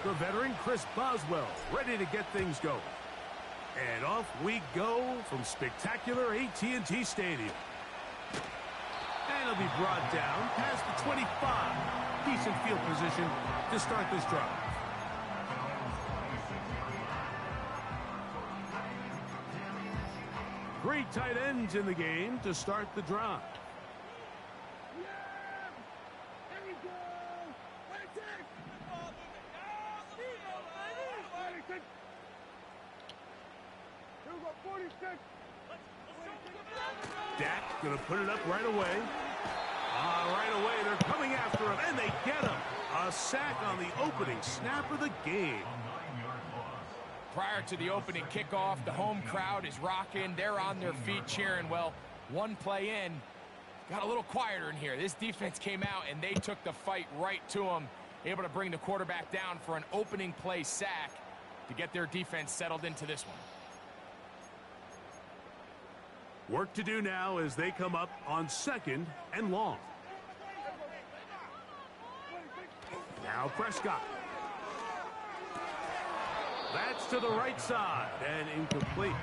The veteran Chris Boswell ready to get things going. And off we go from spectacular AT&T Stadium. And it'll be brought down past the 25. Decent field position to start this drive. Great tight ends in the game to start the drive. Dak going to put it up right away. Right away, they're coming after him, and they get him. A sack on the opening snap of the game. Prior to the opening kickoff, the home crowd is rocking. They're on their feet cheering. Well, one play in, got a little quieter in here. This defense came out, and they took the fight right to them, able to bring the quarterback down for an opening play sack to get their defense settled into this one. Work to do now as they come up on 2nd and long. Now Prescott. That's to the right side and incomplete.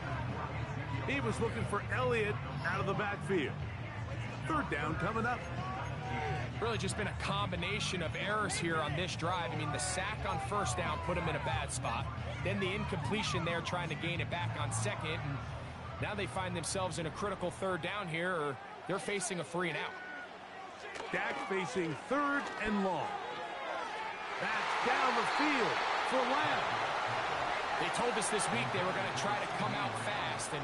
He was looking for Elliott out of the backfield. 3rd down coming up. Really just been a combination of errors here on this drive. I mean, the sack on 1st down put him in a bad spot. Then the incompletion there trying to gain it back on 2nd. And now they find themselves in a critical 3rd down here, or they're facing a 3 and out. Dak facing 3rd and long. That's down the field for Lamb. They told us this week they were going to try to come out fast, and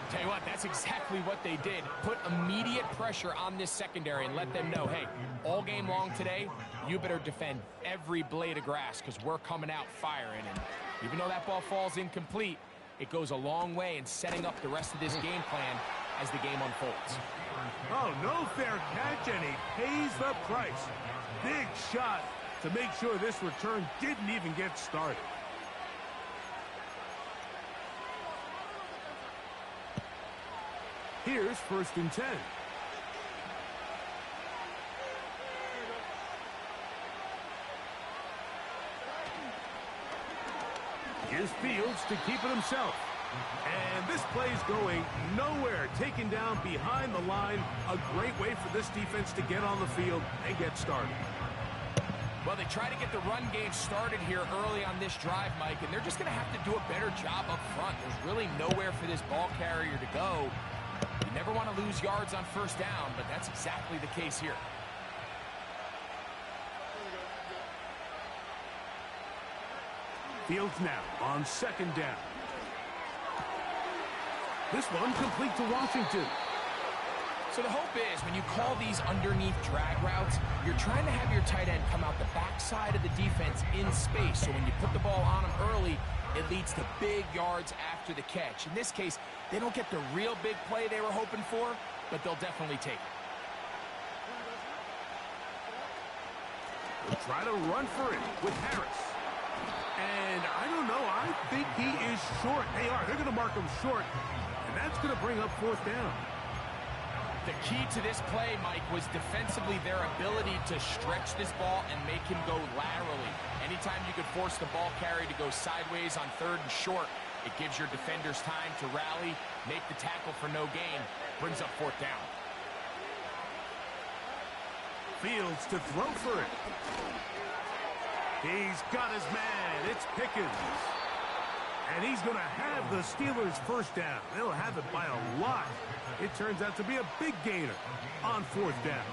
tell you what, that's exactly what they did. Put immediate pressure on this secondary and let them know, hey, all game long today, you better defend every blade of grass because we're coming out firing. And even though that ball falls incomplete, it goes a long way in setting up the rest of this game plan as the game unfolds. Oh, no fair catch, and he pays the price. Big shot to make sure this return didn't even get started. Here's 1st and 10. Here's Fields to keep it himself. And this play's going nowhere. Taken down behind the line. A great way for this defense to get on the field and get started. Well, they try to get the run game started here early on this drive, Mike, and they're just going to have to do a better job up front. There's really nowhere for this ball carrier to go. You never want to lose yards on 1st down, but that's exactly the case here. Fields now on 2nd down. This one complete to Washington. So the hope is when you call these underneath drag routes, you're trying to have your tight end come out the backside of the defense in space. So when you put the ball on him early, it leads to big yards after the catch. In this case, they don't get the real big play they were hoping for, but they'll definitely take it. They'll try to run for it with Harris. And I don't know, I think he is short. They are. They're going to mark him short, and that's going to bring up 4th down. The key to this play, Mike, was defensively their ability to stretch this ball and make him go laterally. Anytime you could force the ball carrier to go sideways on 3rd and short, it gives your defenders time to rally, make the tackle for no gain, brings up 4th down. Fields to throw for it. He's got his man. It's Pickens. And he's going to have the Steelers' 1st down. They'll have it by a lot. It turns out to be a big gainer on 4th down.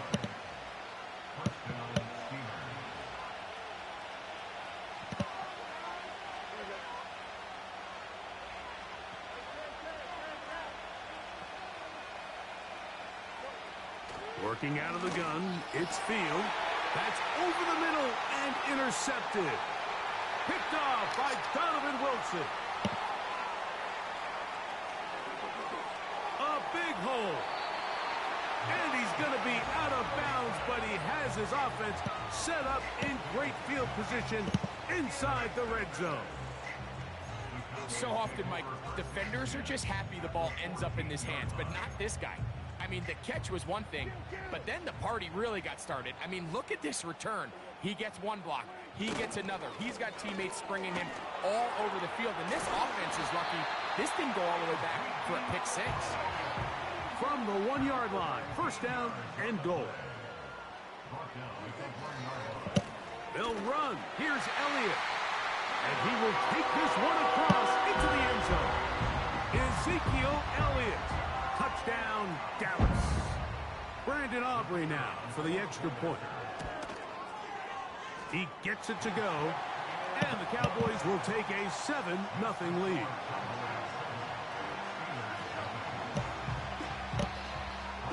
Working out of the gun, it's Field. That's over the middle and intercepted. Picked off by Donovan Wilson. A big hole. And he's going to be out of bounds, but he has his offense set up in great field position inside the red zone. So often, Mike, defenders are just happy the ball ends up in his hands, but not this guy. I mean, the catch was one thing, but then the party really got started. I mean, look at this return. He gets one block. He gets another. He's got teammates springing him all over the field, and this offense is lucky this didn't go all the way back for a pick six. From the 1-yard line, first down and goal. They'll run. Here's Elliott. And he will take this one across into the end zone. Ezekiel Elliott. Touchdown, Dallas. Brandon Aubrey now for the extra point. He gets it to go. And the Cowboys will take a 7-0 lead.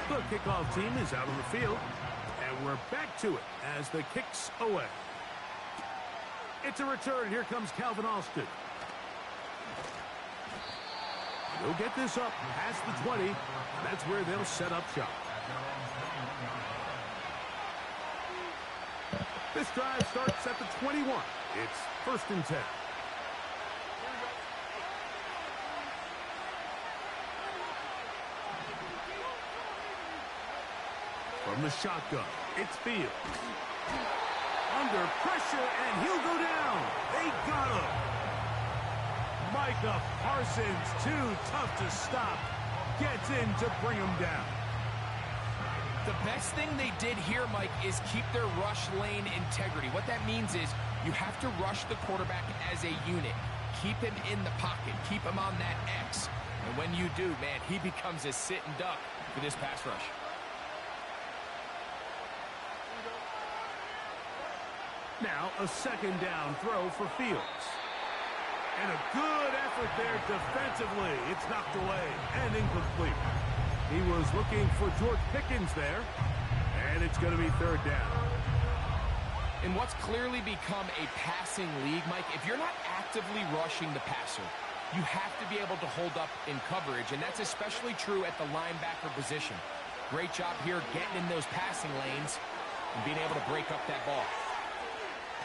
The kickoff team is out on the field. And we're back to it as the kick's away. It's a return. Here comes Calvin Austin. He'll get this up past the 20. That's where they'll set up shop. This drive starts at the 21. It's first and 10. From the shotgun, it's Fields. Under pressure, and he'll go down. They got him. Micah Parsons, too tough to stop. Gets in to bring him down. The best thing they did here, Mike, is keep their rush lane integrity. What that means is you have to rush the quarterback as a unit. Keep him in the pocket. Keep him on that X. And when you do, man, he becomes a sitting duck for this pass rush. Now a second down throw for Fields. And a good effort there defensively. It's knocked away and incomplete. He was looking for George Pickens there. And it's going to be third down. In what's clearly become a passing league, Mike, if you're not actively rushing the passer, you have to be able to hold up in coverage. And that's especially true at the linebacker position. Great job here getting in those passing lanes and being able to break up that ball.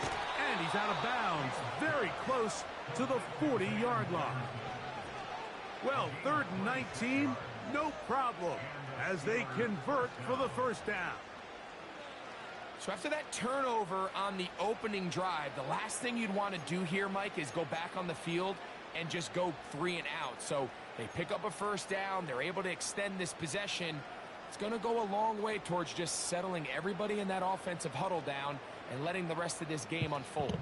And he's out of bounds, very close to the 40-yard line. Well, 3rd and 19, no problem, as they convert for the first down. So after that turnover on the opening drive, the last thing you'd want to do here, Mike, is go back on the field and just go 3 and out. So they pick up a first down. They're able to extend this possession. It's going to go a long way towards just settling everybody in that offensive huddle down and letting the rest of this game unfold.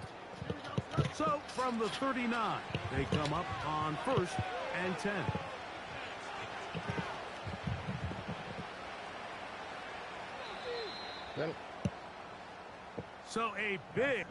So from the 39, they come up on 1st and 10. So a big...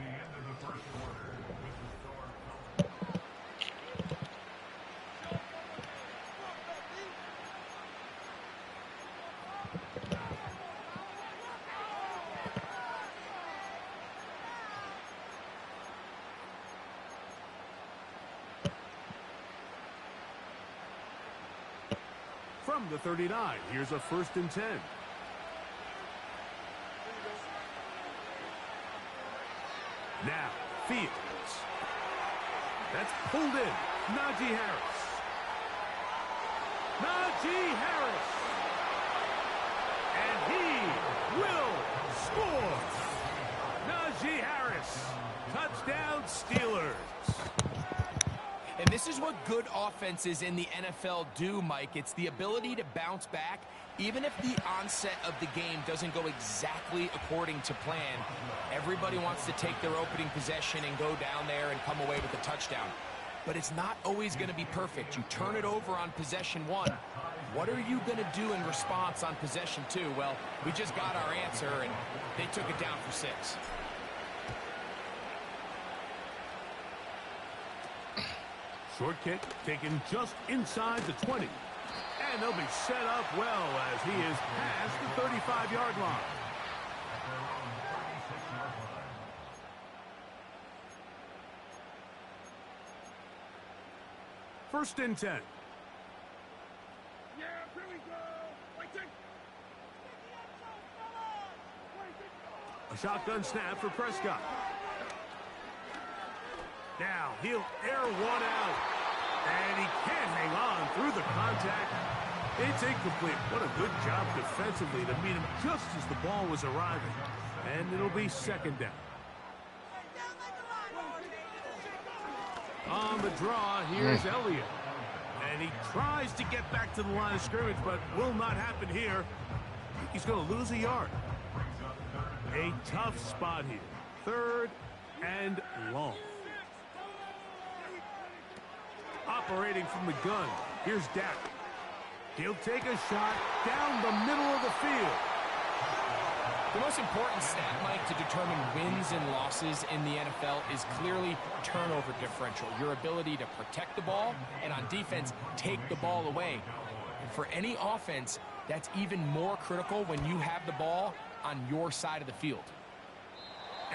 From the 39, here's a 1st and 10. Now, Fields. That's pulled in. Najee Harris. Najee Harris. And he will score. Najee Harris. Touchdown Steelers. And this is what good offenses in the NFL do, Mike. It's the ability to bounce back, even if the onset of the game doesn't go exactly according to plan. Everybody wants to take their opening possession and go down there and come away with a touchdown. But it's not always going to be perfect. You turn it over on possession 1. What are you going to do in response on possession 2? Well, we just got our answer, and they took it down for 6. Short kick taken just inside the 20. And they'll be set up well as he is past the 35-yard line. First and 10. Yeah, here we go. Waiting. A shotgun snap for Prescott. Now he'll air one out. And he can't hang on through the contact. It's incomplete. What a good job defensively to meet him just as the ball was arriving. And it'll be second down. On the draw, here's Elliott. And he tries to get back to the line of scrimmage, but will not happen here. I think he's going to lose a yard. A tough spot here. Third and long. Operating from the gun, here's Dak. He'll take a shot down the middle of the field. The most important stat, Mike, to determine wins and losses in the NFL is clearly turnover differential, your ability to protect the ball and on defense, take the ball away. And for any offense, that's even more critical when you have the ball on your side of the field.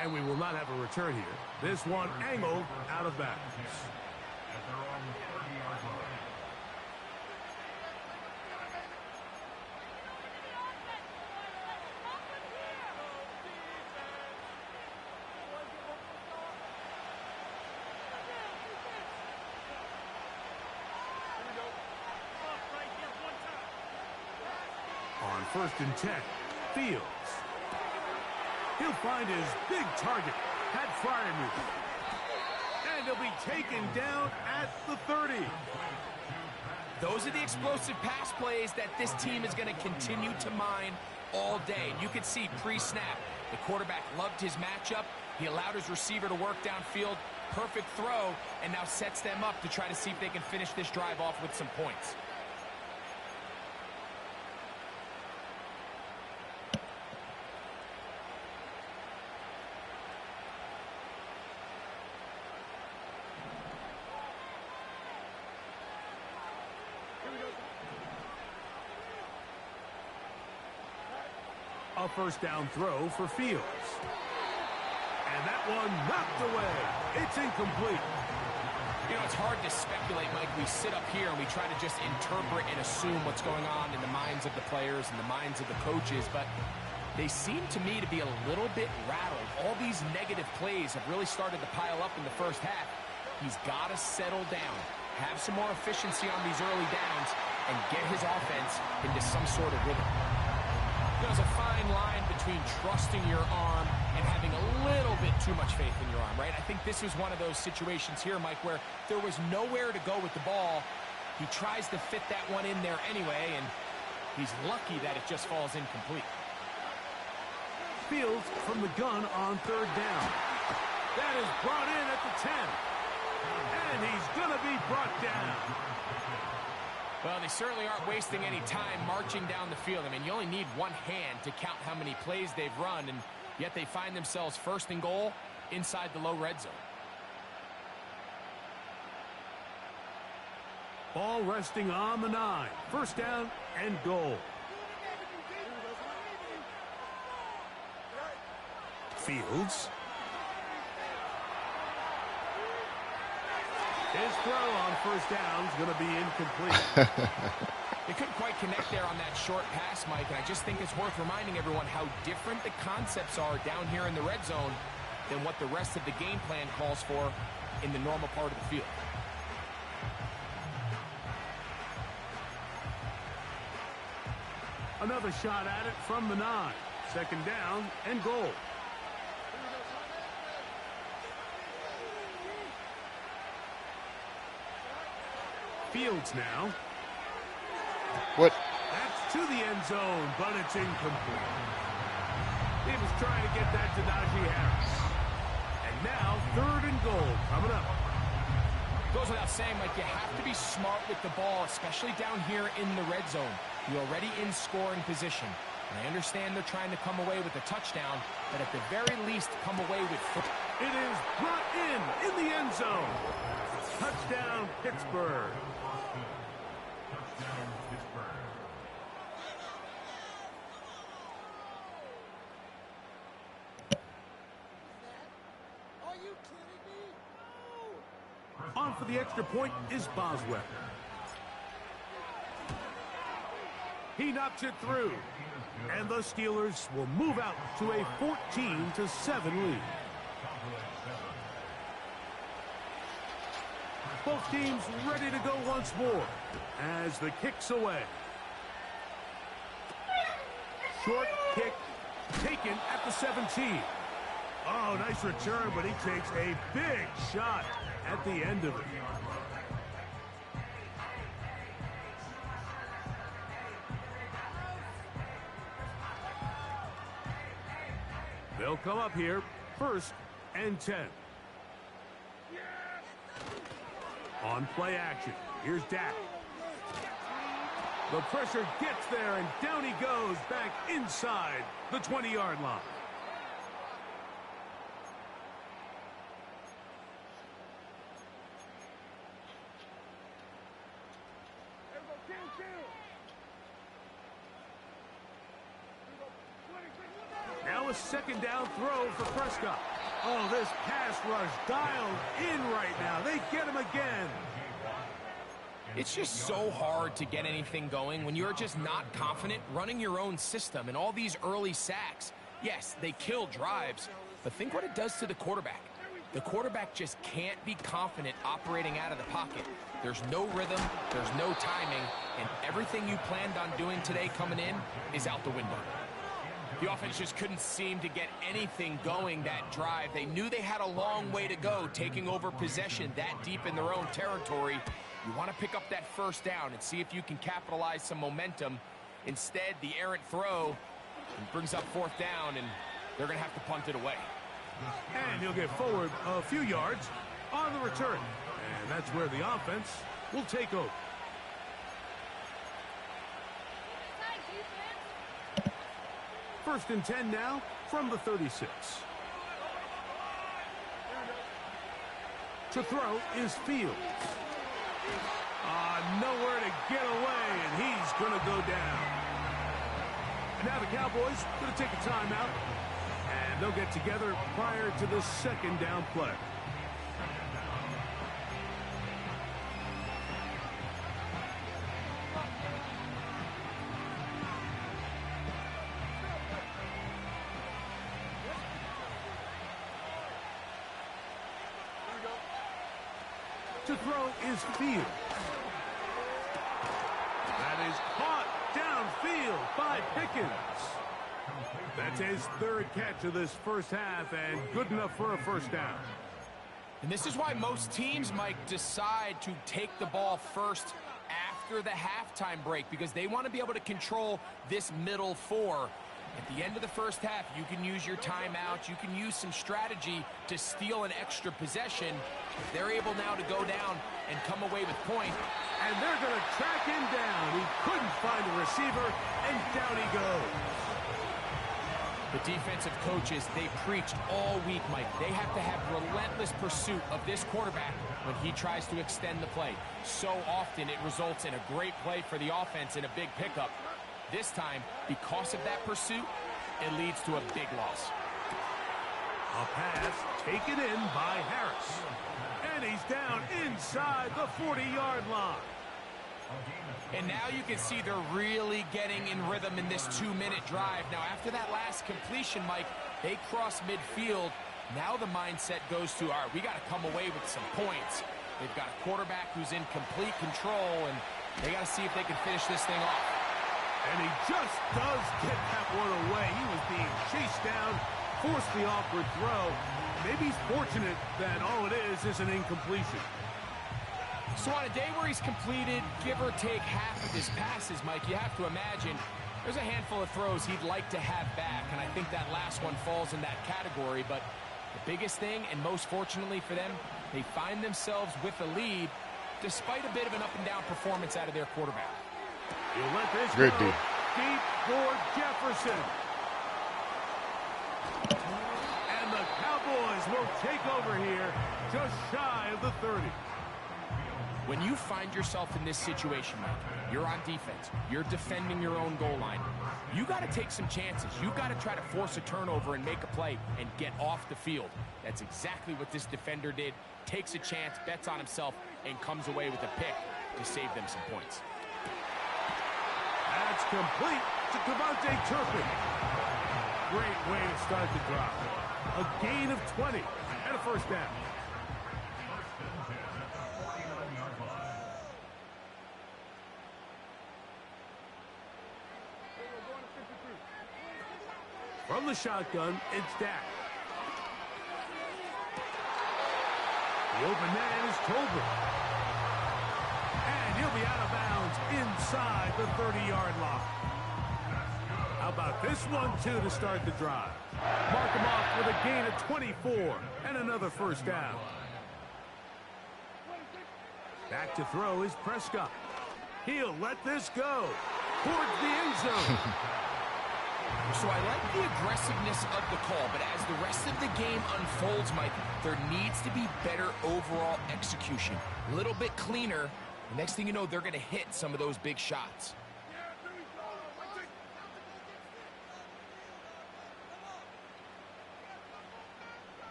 And we will not have a return here. This one angled out of bounds. On 1st and 10, Fields. He'll find his big target. Had Fryer. And he'll be taken down at the 30. Those are the explosive pass plays that this team is going to continue to mine all day. And you can see pre-snap, the quarterback loved his matchup. He allowed his receiver to work downfield. Perfect throw, and now sets them up to try to see if they can finish this drive off with some points. A 1st down throw for Fields. And that one knocked away. It's incomplete. You know, it's hard to speculate, Mike. We sit up here and we try to just interpret and assume what's going on in the minds of the players and the minds of the coaches, but they seem to me to be a little bit rattled. All these negative plays have really started to pile up in the first half. He's got to settle down, have some more efficiency on these early downs, and get his offense into some sort of rhythm. There's a fine line between trusting your arm and having a little bit too much faith in your arm, right? I think this was one of those situations here, Mike, where there was nowhere to go with the ball. He tries to fit that one in there anyway, and he's lucky that it just falls incomplete. Fields from the gun on 3rd down. That is brought in at the 10. And he's going to be brought down. Well, they certainly aren't wasting any time marching down the field. I mean, you only need one hand to count how many plays they've run, and yet they find themselves 1st and goal inside the low red zone. Ball resting on the 9. 1st down and goal. Fields. His throw on 1st down is going to be incomplete. They couldn't quite connect there on that short pass, Mike, and I just think it's worth reminding everyone how different the concepts are down here in the red zone than what the rest of the game plan calls for in the normal part of the field. Another shot at it from the 9. 2nd down and goal. Fields now. What? That's to the end zone, but it's incomplete. He was trying to get that to Najee Harris. And now 3rd and goal coming up. Goes without saying, Mike, you have to be smart with the ball, especially down here in the red zone. You're already in scoring position. And I understand they're trying to come away with a touchdown, but at the very least, come away with... It is brought in the end zone. Touchdown, Pittsburgh. On for the extra point is Boswell. He knocks it through. And the Steelers will move out to a 14-7 lead. Both teams ready to go once more as the kick's away. Short kick taken at the 17. Oh, nice return, but he takes a big shot at the end of it. They'll come up here, 1st and 10. On play action, here's Dak. The pressure gets there, and down he goes back inside the 20-yard line. Now a 2nd down throw for Prescott. Oh, this pass rush dialed in right now. They get him again. It's just so hard to get anything going when you're just not confident running your own system, and all these early sacks. Yes, they kill drives, but think what it does to the quarterback. The quarterback just can't be confident operating out of the pocket. There's no rhythm, there's no timing, and everything you planned on doing today coming in is out the window. The offense just couldn't seem to get anything going that drive. They knew they had a long way to go, taking over possession that deep in their own territory. You want to pick up that 1st down and see if you can capitalize some momentum. Instead, the errant throw brings up 4th down, and they're going to have to punt it away. And he'll get forward a few yards on the return. And that's where the offense will take over. First and 10 now from the 36. To throw is Fields. Nowhere to get away, and he's going to go down. And now the Cowboys going to take a timeout, and they'll get together prior to the 2nd down play. To throw is Fields. That is caught downfield by Pickens. That's his 3rd catch of this 1st half, and good enough for a 1st down. And this is why most teams, Mike, decide to take the ball first after the halftime break, because they want to be able to control this middle 4. At the end of the 1st half, you can use your timeout. You can use some strategy to steal an extra possession. If they're able now to go down and come away with point. And they're going to track him down. He couldn't find a receiver, and down he goes. The defensive coaches, they preached all week, Mike. They have to have relentless pursuit of this quarterback when he tries to extend the play. So often it results in a great play for the offense and a big pickup. This time, because of that pursuit, it leads to a big loss. A pass taken in by Harris. And he's down inside the 40-yard line. And now you can see they're really getting in rhythm in this 2-minute drive. Now, after that last completion, Mike, they cross midfield. Now the mindset goes to, all right, we got to come away with some points. They've got a quarterback who's in complete control, and they got to see if they can finish this thing off. And he just does get that one away. He was being chased down, forced the awkward throw. Maybe he's fortunate that all it is an incompletion. So on a day where he's completed, give or take half of his passes, Mike, you have to imagine there's a handful of throws he'd like to have back, and I think that last one falls in that category. But the biggest thing, and most fortunately for them, they find themselves with a lead despite a bit of an up-and-down performance out of their quarterback. He'll let this Good go deep. Deep for Jefferson. And the Cowboys will take over here just shy of the 30. When you find yourself in this situation, Mike, you're on defense, you're defending your own goal line, you got to take some chances. You got to try to force a turnover and make a play and get off the field. That's exactly what this defender did. Takes a chance, bets on himself, and comes away with a pick to save them some points. That's complete to Devontae Turpin. Great way to start the drive. A gain of 20 and a first down. From the shotgun, it's Dak. The open man is Tolbert. And he'll be out of bounds inside the 30-yard line. How about this one, too, to start the drive? Mark him off with a gain of 24 and another first down. Back to throw is Prescott. He'll let this go towards the end zone. So I like the aggressiveness of the call, but as the rest of the game unfolds, Mike, there needs to be better overall execution. A little bit cleaner. The next thing you know, they're going to hit some of those big shots.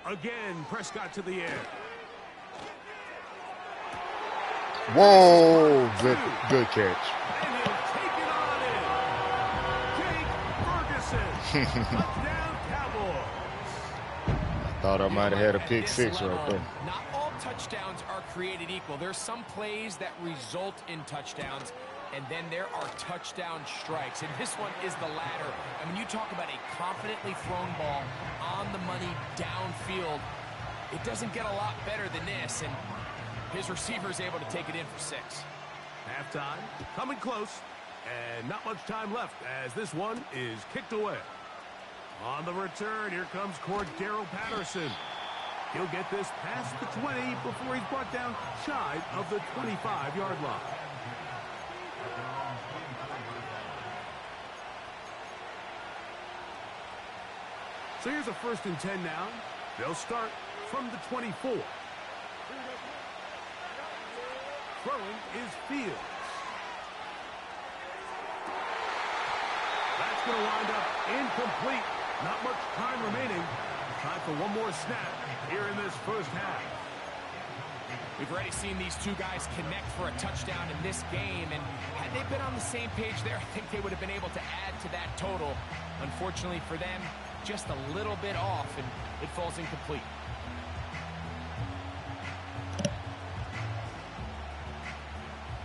Again, Prescott to the air. Whoa, good catch. And he'll take it on in. Jake Ferguson. Touchdown, Cowboys. Thought I might have had a pick six right there. Not all touchdowns are created equal. There's some plays that result in touchdowns, and then there are touchdown strikes. And this one is the latter. I mean, you talk about a confidently thrown ball on the money downfield. It doesn't get a lot better than this, and his receiver is able to take it in for 6. Halftime, coming close, and not much time left as this one is kicked away. On the return, here comes Cordero Patterson. He'll get this past the 20 before he's brought down shy of the 25-yard line. So here's a 1st and 10 now. They'll start from the 24. Throwing is Fields. That's going to wind up incomplete. Not much time remaining. Time for one more snap here in this first half. We've already seen these two guys connect for a touchdown in this game, and had they been on the same page there, I think they would have been able to add to that total. Unfortunately for them, just a little bit off, and it falls incomplete.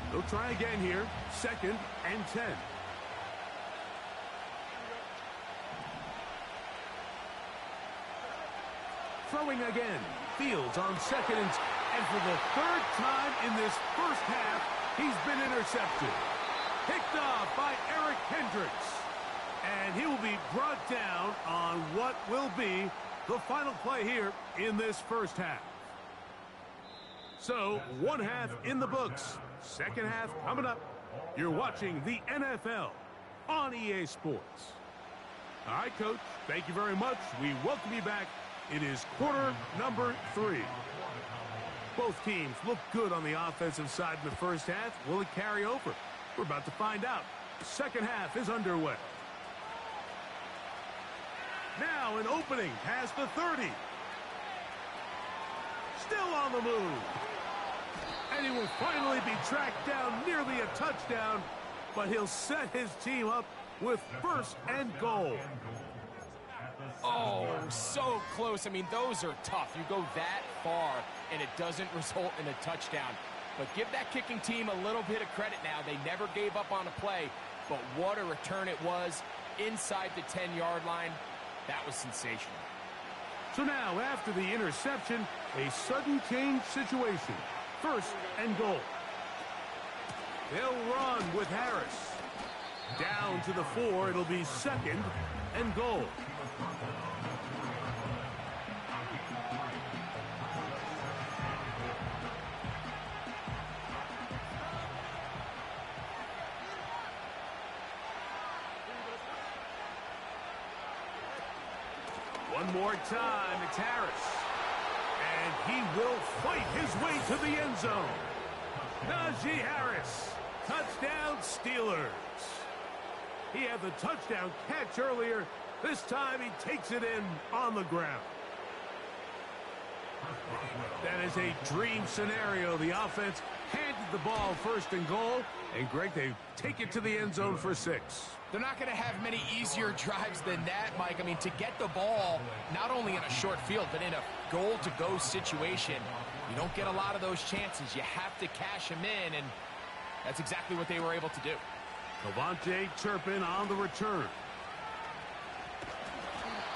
They'll try again here. 2nd and 10. Throwing again. Fields on 2nd and for the 3rd time in this first half, he's been intercepted. Picked off by Eric Hendricks. And he will be brought down on what will be the final play here in this first half. So, one half in the books. Second half coming up. You're watching the NFL on EA Sports. All right, Coach, thank you very much. We welcome you back. It is quarter number 3. Both teams look good on the offensive side in the first half. Will it carry over? We're about to find out. Second half is underway. Now an opening past the 30. Still on the move. And he will finally be tracked down, nearly a touchdown, but he'll set his team up with 1st and goal. Oh, so close. I mean, those are tough. You go that far, and it doesn't result in a touchdown. But give that kicking team a little bit of credit now. They never gave up on a play, but what a return it was inside the 10-yard line. That was sensational. So now, after the interception, a sudden change situation. 1st and goal. They'll run with Harris. Down to the 4, it'll be 2nd and goal. One more time, it's Harris. And he will fight his way to the end zone. Najee Harris, touchdown Steelers. He had the touchdown catch earlier. This time he takes it in on the ground. That is a dream scenario. The offense handed the ball 1st and goal. And, Greg, they take it to the end zone for 6. They're not going to have many easier drives than that, Mike. I mean, to get the ball, not only in a short field, but in a goal-to-go situation, you don't get a lot of those chances. You have to cash them in, and That's exactly what they were able to do. Cavante Turpin on the return.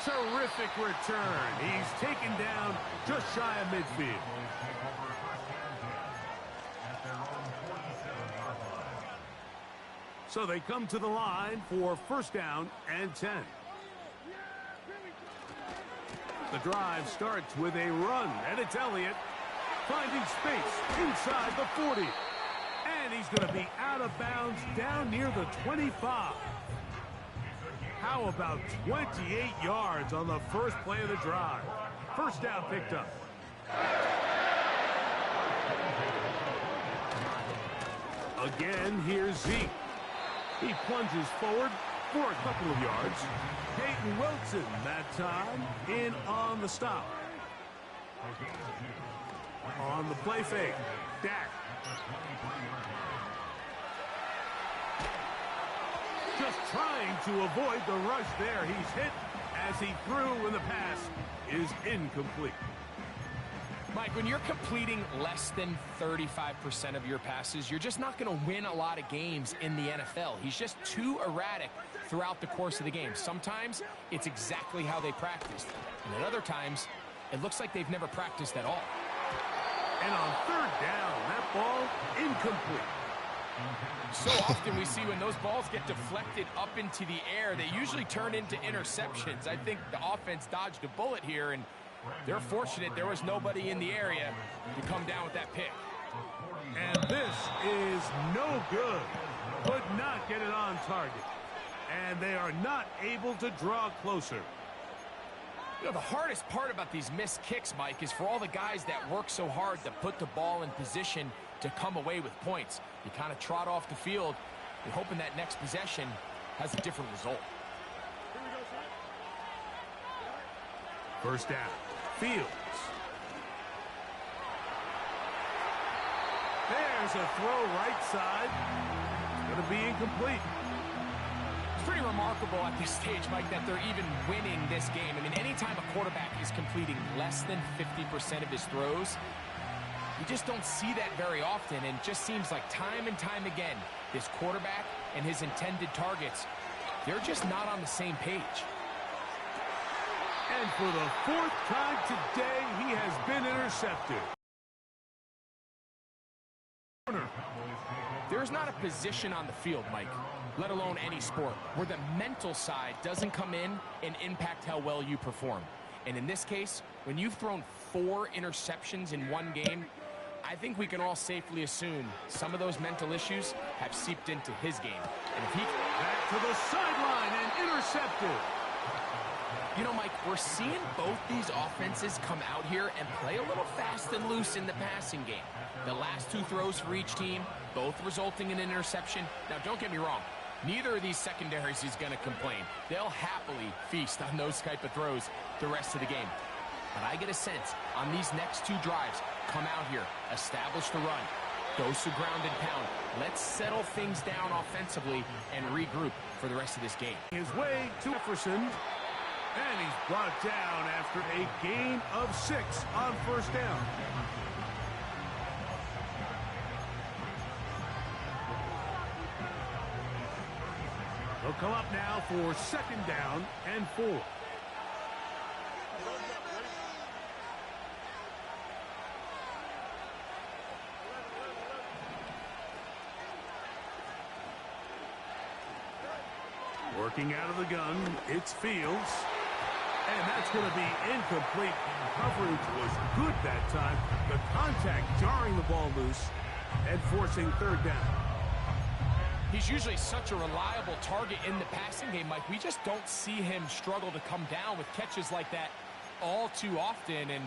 Terrific return. He's taken down just shy of midfield. So they come to the line for first down and 10. The drive starts with a run, and it's Elliott finding space inside the 40. And he's going to be out of bounds down near the 25. How about 28 yards on the first play of the drive? First down picked up. Again, here's Zeke. He plunges forward for a couple of yards. Peyton Wilson that time in on the stop. On the play fake, Dak. Just trying to avoid the rush there. He's hit as he threw, and the pass is incomplete. Mike, when you're completing less than 35% of your passes, you're just not going to win a lot of games in the NFL. He's just too erratic throughout the course of the game. Sometimes it's exactly how they practiced, and at other times it looks like they've never practiced at all. And on third down, that ball incomplete. So often we see when those balls get deflected up into the air, they usually turn into interceptions. I think the offense dodged a bullet here, and they're fortunate there was nobody in the area to come down with that pick. And this is no good. Could not get it on target. And they are not able to draw closer. You know, the hardest part about these missed kicks, Mike, is for all the guys that work so hard to put the ball in position to come away with points. You kind of trot off the field. You're hoping that next possession has a different result. First down. Fields. There's a throw right side. It's going to be incomplete. It's pretty remarkable at this stage, Mike, that they're even winning this game. I mean, anytime a quarterback is completing less than 50% of his throws, you just don't see that very often, and it just seems like time and time again, this quarterback and his intended targets, they're just not on the same page. And for the fourth time today, he has been intercepted. There's not a position on the field, Mike, let alone any sport, where the mental side doesn't come in and impact how well you perform. And in this case, when you've thrown 4 interceptions in one game, I think we can all safely assume some of those mental issues have seeped into his game. And if he... Back to the sideline and intercepted. You know, Mike, we're seeing both these offenses come out here and play a little fast and loose in the passing game. The last 2 throws for each team, both resulting in an interception. Now, don't get me wrong. Neither of these secondaries is going to complain. They'll happily feast on those type of throws the rest of the game. But I get a sense on these next 2 drives, come out here, establish the run, dose of ground and pound. Let's settle things down offensively and regroup for the rest of this game. His way to Jefferson. And he's brought down after a gain of 6 on first down. They'll come up now for second down and 4. Working out of the gun, it's Fields. And that's going to be incomplete. Coverage was good that time. The contact jarring the ball loose and forcing third down. He's usually such a reliable target in the passing game, Mike. We just don't see him struggle to come down with catches like that all too often. And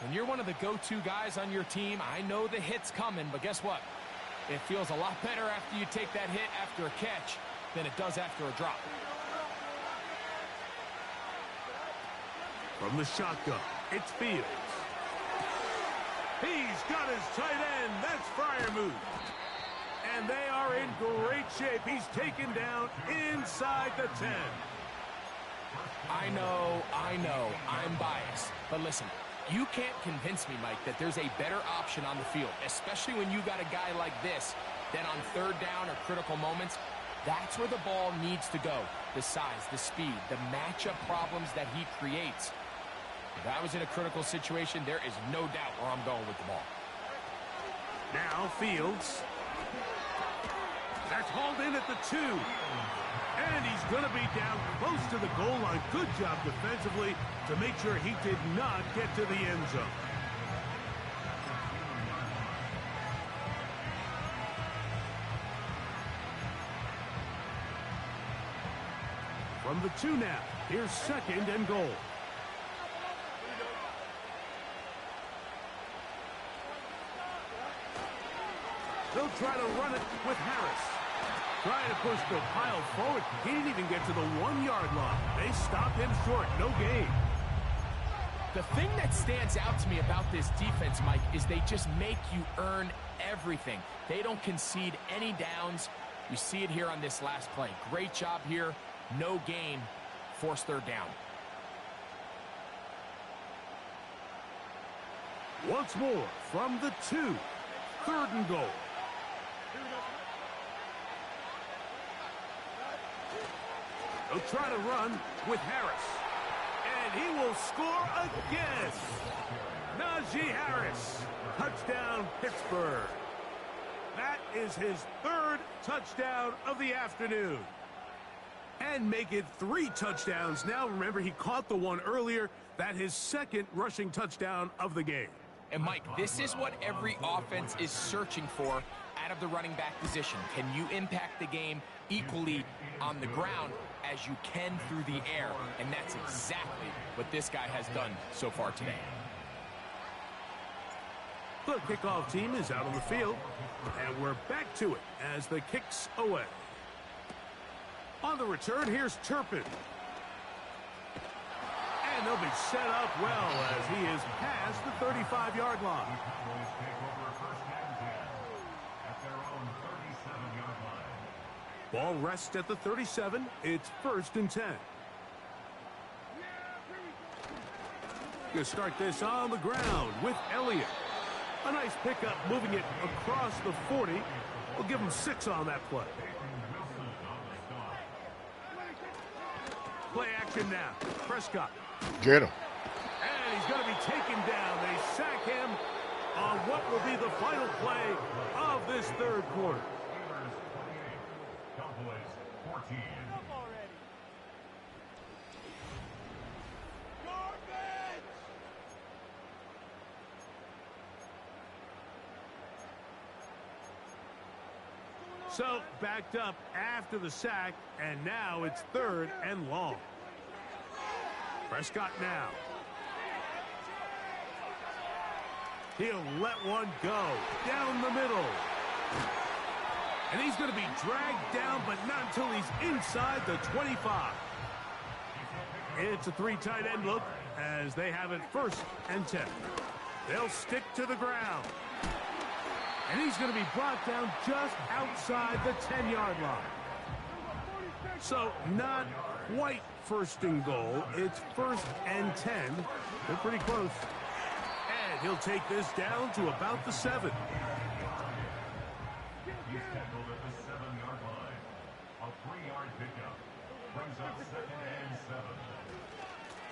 when you're one of the go-to guys on your team, I know the hit's coming, but guess what? It feels a lot better after you take that hit after a catch than it does after a drop. From the shotgun, it's Fields. He's got his tight end. That's Freiermuth. And they are in great shape. He's taken down inside the 10. I know, I'm biased. But listen, you can't convince me, Mike, that there's a better option on the field, especially when you got a guy like this Then on third down or critical moments, that's where the ball needs to go. The size, the speed, the matchup problems that he creates. If I was in a critical situation, there is no doubt where I'm going with the ball. Now Fields. That's hauled in at the 2. And he's going to be down close to the goal line. Good job defensively to make sure he did not get to the end zone. From the 2 now, here's 2nd and goal. They'll try to run it with Harris. Trying to push the pile forward. He didn't even get to the 1-yard line. They stopped him short. No gain. The thing that stands out to me about this defense, Mike, is they just make you earn everything. They don't concede any downs. You see it here on this last play. Great job here. No gain. Forced third down. Once more from the 2. 3rd and goal. They'll try to run with Harris. And he will score again. Najee Harris. Touchdown, Pittsburgh. That is his 3rd touchdown of the afternoon. And make it 3 touchdowns. Now, remember, he caught the one earlier. That his 2nd rushing touchdown of the game. And, Mike, this is what every offense is searching for out of the running back position. Can you impact the game equally on the ground as you can through the air? And that's exactly what this guy has done so far today. The kickoff team is out on the field, and we're back to it as the kick's away. On the return, here's Turpin. And they'll be set up well as he is past the 35-yard line. Ball rests at the 37. It's 1st and 10. Gonna start this on the ground with Elliott. A nice pickup, moving it across the 40. We'll give him 6 on that play. Play action now. Prescott. Get him. And he's going to be taken down. They sack him on what will be the final play of this 3rd quarter. So backed up after the sack, and now it's 3rd and long. Prescott now. He'll let one go down the middle. And he's going to be dragged down, but not until he's inside the 25. It's a 3 tight end look as they have it 1st and 10. They'll stick to the ground. And he's going to be brought down just outside the 10-yard line. So not quite 1st and goal. It's 1st and 10. They're pretty close. And he'll take this down to about the 7. He's tackled at the 7-yard line. A 3-yard pickup brings up 2nd and 7.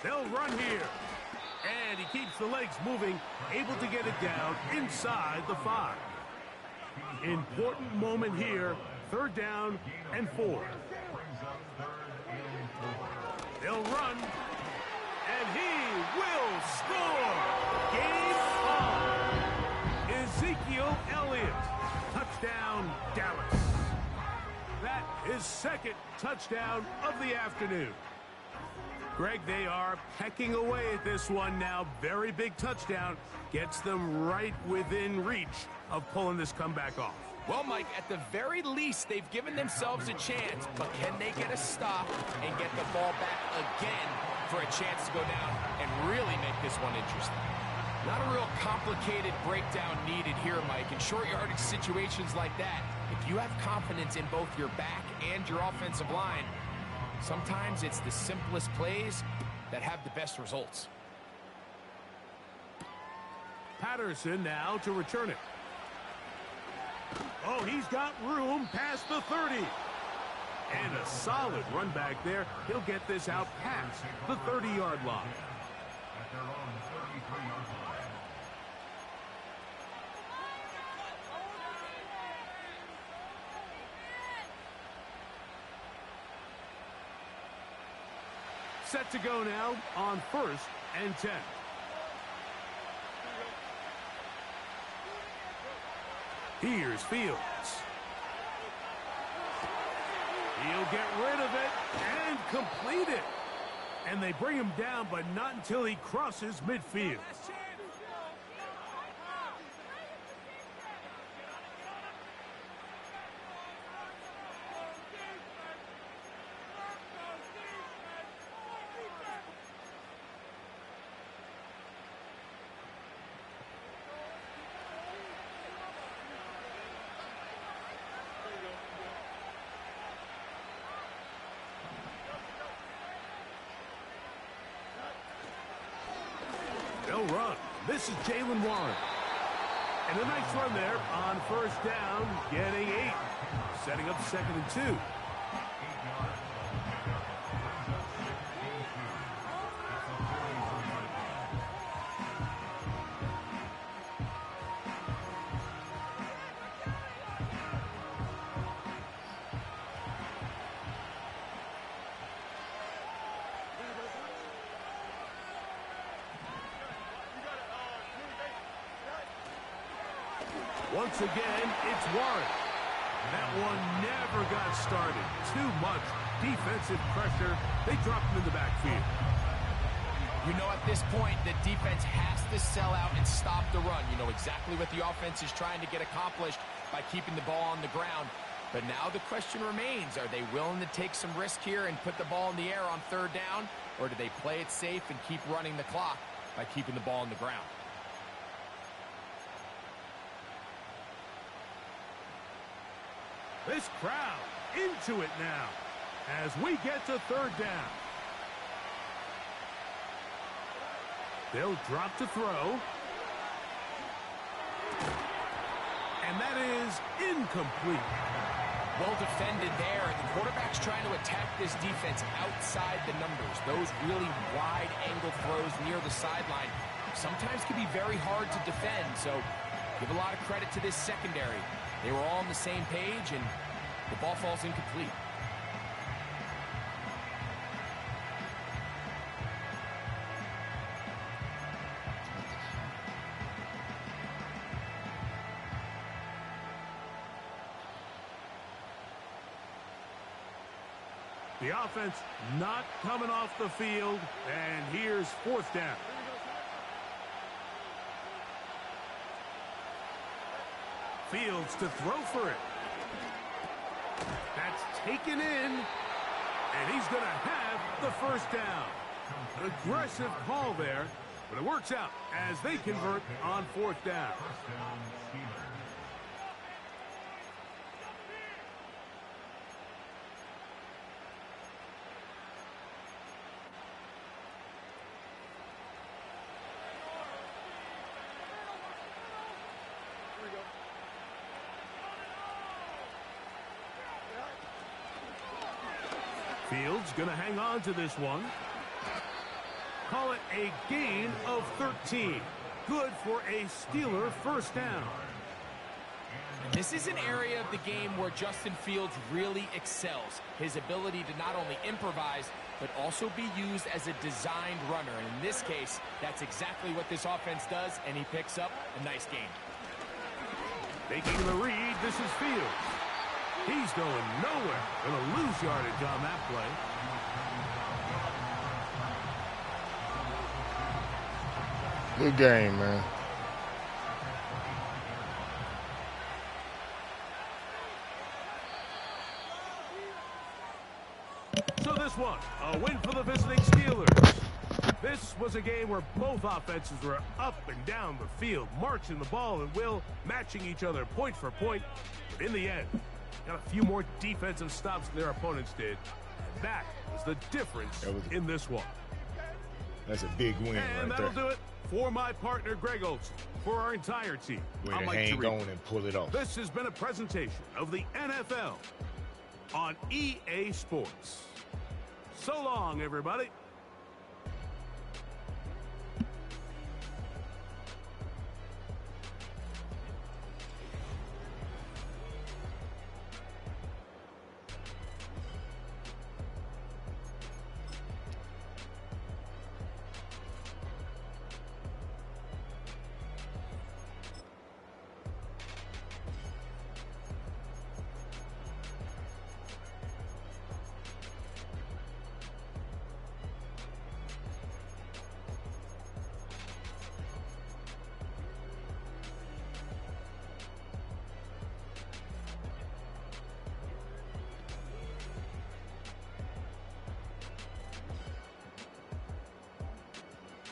They'll run here. And he keeps the legs moving, able to get it down inside the 5. Important moment here. 3rd down and 4. They'll run. And he will score. Game on. Ezekiel Elliott. Touchdown, Dallas. That is 2nd touchdown of the afternoon. Greg, they are pecking away at this one now. Very big touchdown. Gets them right within reach of pulling this comeback off. Well, Mike, at the very least, they've given themselves a chance, but can they get a stop and get the ball back again for a chance to go down and really make this one interesting? Not a real complicated breakdown needed here, Mike. In short yardage situations like that, if you have confidence in both your back and your offensive line, sometimes it's the simplest plays that have the best results. Patterson now to return it. Oh, he's got room past the 30. And a solid run back there. He'll get this out past the 30-yard line. At their own 33-yard line. Set to go now on 1st and 10. Here's Fields. He'll get rid of it and complete it. And they bring him down, but not until he crosses midfield. They'll run. This is Jalen Warren. And a nice run there on 1st down, getting 8. Setting up 2nd and 2. 8 yards. Brings up 2nd and 2. That's a 44-yard line. Once again, it's Warren. That one never got started. Too much defensive pressure. They dropped him in the backfield. You know, at this point, the defense has to sell out and stop the run. You know exactly what the offense is trying to get accomplished by keeping the ball on the ground. But now the question remains, are they willing to take some risk here and put the ball in the air on 3rd down? Or do they play it safe and keep running the clock by keeping the ball on the ground? This crowd into it now as we get to 3rd down. They'll drop to throw. And that is incomplete. Well defended there. The quarterback's trying to attack this defense outside the numbers. Those really wide angle throws near the sideline sometimes can be very hard to defend. So give a lot of credit to this secondary. They were all on the same page, and the ball falls incomplete. The offense not coming off the field, and here's 4th down. Fields to throw for it. That's taken in, and he's going to have the 1st down. An aggressive call there, but it works out as they convert on 4th down. 1st down, Steelers. Fields going to hang on to this one. Call it a gain of 13. Good for a Steeler 1st down. And this is an area of the game where Justin Fields really excels. His ability to not only improvise, but also be used as a designed runner. And in this case, that's exactly what this offense does, and he picks up a nice gain. Taking the read, this is Fields. He's going nowhere. Going to lose yardage on that play. Good game, man. So this one, a win for the visiting Steelers. This was a game where both offenses were up and down the field, marching the ball and will, matching each other point for point. But in the end, got a few more defensive stops than their opponents did. And that was the difference in this one. That's a big win And right that'll there. do it for my partner, Greg Olson. For our entire team, Way I'm to Mike hang Tirico. on and pull it off. This has been a presentation of the NFL on EA Sports. So long, everybody.